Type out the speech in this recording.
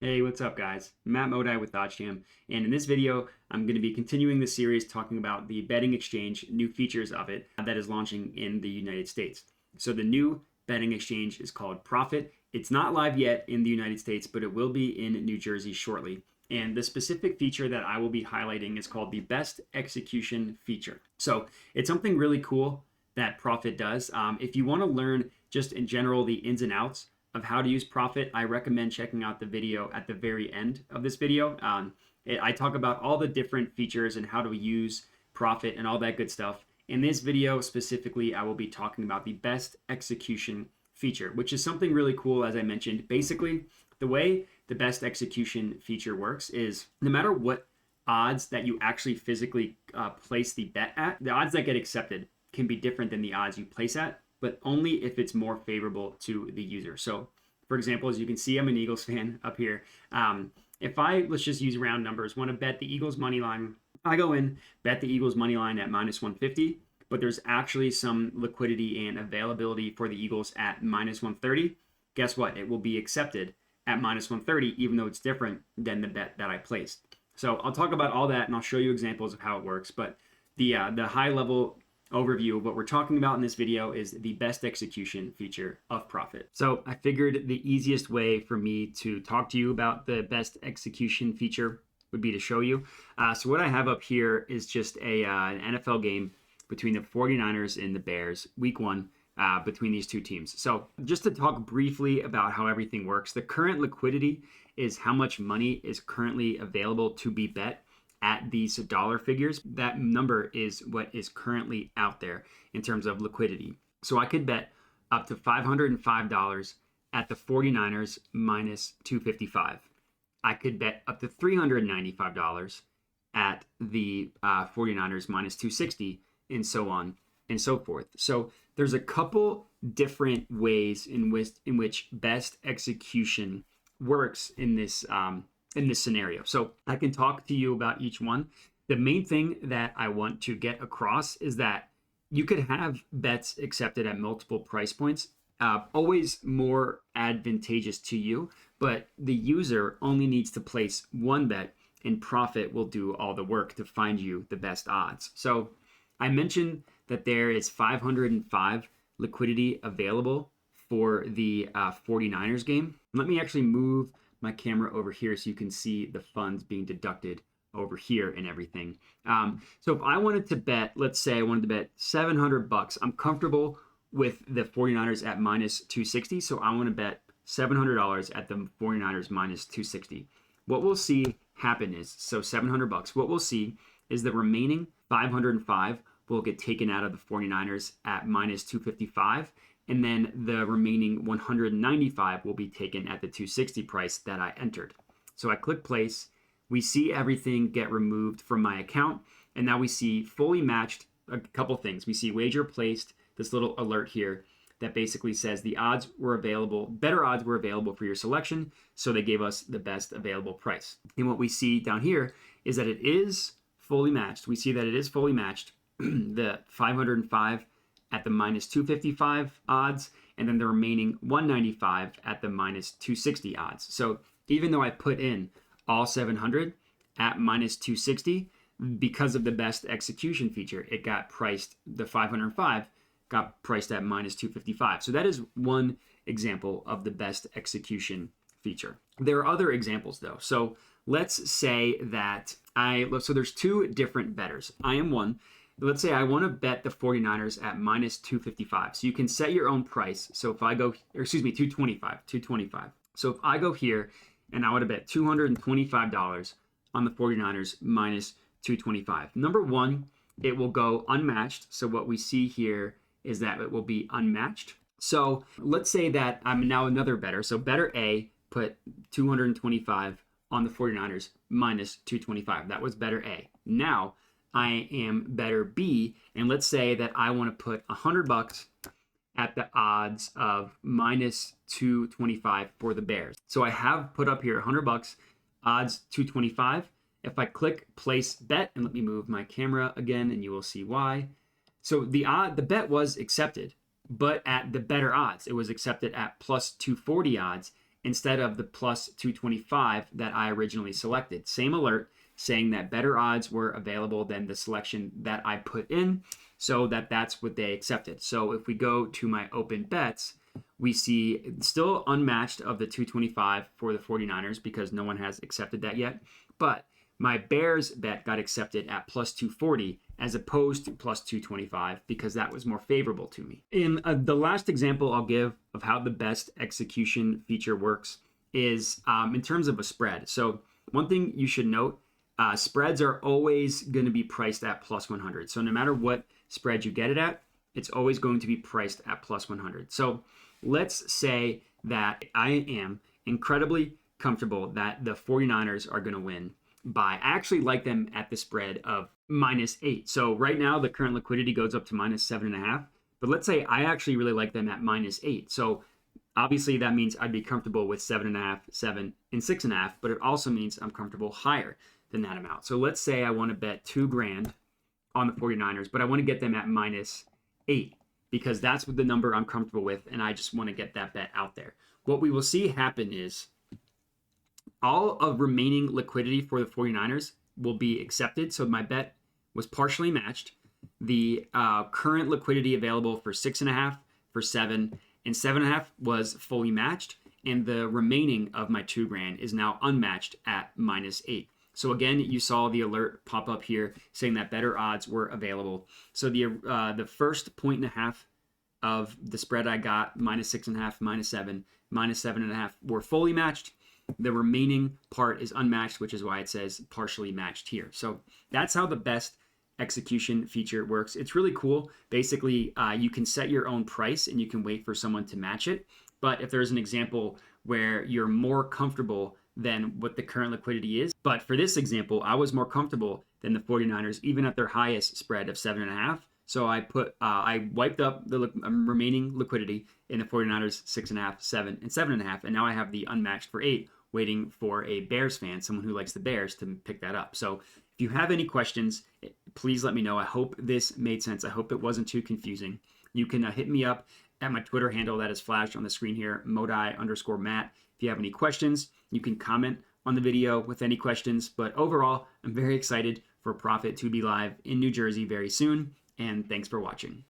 Hey, what's up, guys? Matt Modi with ThoughtJam, and in this video, I'm going to be continuing the series talking about the betting exchange, new features of it that is launching in the United States. So the new betting exchange is called Profit. It's not live yet in the United States, but it will be in New Jersey shortly. And the specific feature that I will be highlighting is called the best execution feature. So it's something really cool that Profit does. If you want to learn just in general the ins and outs of how to use Profit, I recommend checking out the video at the very end of this video. I talk about all the different features and how to use Profit and all that good stuff. In this video specifically, I will be talking about the best execution feature, which is something really cool, as I mentioned. Basically, the way the best execution feature works is no matter what odds that you actually physically place the bet at, the odds that get accepted can be different than the odds you place at, but only if it's more favorable to the user. So, for example, as you can see, I'm an Eagles fan up here. If let's just use round numbers, want to bet the Eagles money line, I go in, bet the Eagles money line at minus 150, but there's actually some liquidity and availability for the Eagles at minus 130. Guess what? It will be accepted at minus 130, even though it's different than the bet that I placed. So I'll talk about all that and I'll show you examples of how it works. But the high level overview of what we're talking about in this video is the best execution feature of Profit. So I figured the easiest way for me to talk to you about the best execution feature would be to show you. So what I have up here is just an NFL game between the 49ers and the Bears, week one, between these two teams. So just to talk briefly about how everything works, the current liquidity is how much money is currently available to be bet at these dollar figures. That number is what is currently out there in terms of liquidity. So I could bet up to $505 at the 49ers minus 255. I could bet up to $395 at the 49ers minus 260, and so on and so forth. So there's a couple different ways in which best execution works in this scenario. So I can talk to you about each one. The main thing that I want to get across is that you could have bets accepted at multiple price points, always more advantageous to you, but the user only needs to place one bet and Profit will do all the work to find you the best odds. So I mentioned that there is 505 liquidity available for the 49ers game. Let me actually move my camera over here so you can see the funds being deducted over here and everything. So if I wanted to bet, let's say I wanted to bet $700, I'm comfortable with the 49ers at minus 260. So I want to bet $700 at the 49ers minus 260. What we'll see happen is, so $700, what we'll see is the remaining 505 will get taken out of the 49ers at minus 255. And then the remaining 195 will be taken at the 260 price that I entered. So I click place. We see everything get removed from my account. And now we see fully matched a couple things. We see wager placed, this little alert here that basically says the odds were available, better odds were available for your selection. So they gave us the best available price. And what we see down here is that it is fully matched. We see that it is fully matched. The 505 at the minus 255 odds, and then the remaining 195 at the minus 260 odds. So even though I put in all 700 at minus 260, because of the best execution feature, it got priced, the 505 got priced at minus 255. So that is one example of the best execution feature. There are other examples though. So let's say that so there's two different bettors. I am one. Let's say I want to bet the 49ers at minus 255. So you can set your own price. So if I go, 225. So if I go here and I want to bet $225 on the 49ers minus 225. Number one, it will go unmatched. So what we see here is that it will be unmatched. So let's say that I'm now another bettor. So bettor A put 225 on the 49ers minus 225. That was bettor A. Now I am bettor B, and let's say that I want to put $100 at the odds of minus 225 for the Bears. So I have put up here $100, odds 225. If I click place bet, and let me move my camera again, and you will see why. So the bet was accepted, but at the better odds. It was accepted at plus 240 odds, instead of the plus 225 that I originally selected. Same alert saying that better odds were available than the selection that I put in, so that's what they accepted. So if we go to my open bets, we see still unmatched of the 225 for the 49ers because no one has accepted that yet. But my Bears bet got accepted at plus 240 as opposed to plus 225 because that was more favorable to me. In the last example I'll give of how the best execution feature works is in terms of a spread. So one thing you should note, spreads are always going to be priced at plus 100. So no matter what spread you get it at, it's always going to be priced at plus 100. So let's say that I am incredibly comfortable that the 49ers are going to win by, I actually like them at the spread of -8. So right now the current liquidity goes up to -7.5. But let's say I actually really like them at -8. So obviously that means I'd be comfortable with 7.5, 7, and 6.5. But it also means I'm comfortable higher than that amount. So let's say I want to bet $2,000 on the 49ers, but I want to get them at -8 because that's what the number I'm comfortable with, and I just want to get that bet out there. What we will see happen is all of remaining liquidity for the 49ers will be accepted. So my bet was partially matched. The current liquidity available for 6.5, for 7, and 7.5 was fully matched. And the remaining of my $2,000 is now unmatched at -8. So again, you saw the alert pop up here saying that better odds were available. So the first 1.5 of the spread I got, -6.5, -7, -7.5, were fully matched. The remaining part is unmatched, which is why it says partially matched here. So that's how the best execution feature works. It's really cool. Basically, you can set your own price and you can wait for someone to match it. But if there's an example where you're more comfortable than what the current liquidity is, but for this example, I was more comfortable than the 49ers, even at their highest spread of 7.5. So I wiped up the remaining liquidity in the 49ers 6.5, 7, and 7.5, and now I have the unmatched for 8, waiting for a Bears fan, someone who likes the Bears, to pick that up. So if you have any questions, please let me know. I hope this made sense. I hope it wasn't too confusing. You can hit me up at my Twitter handle that is flashed on the screen here, Modi_Matt. If you have any questions, you can comment on the video with any questions. But overall, I'm very excited for Profit to be live in New Jersey very soon. And thanks for watching.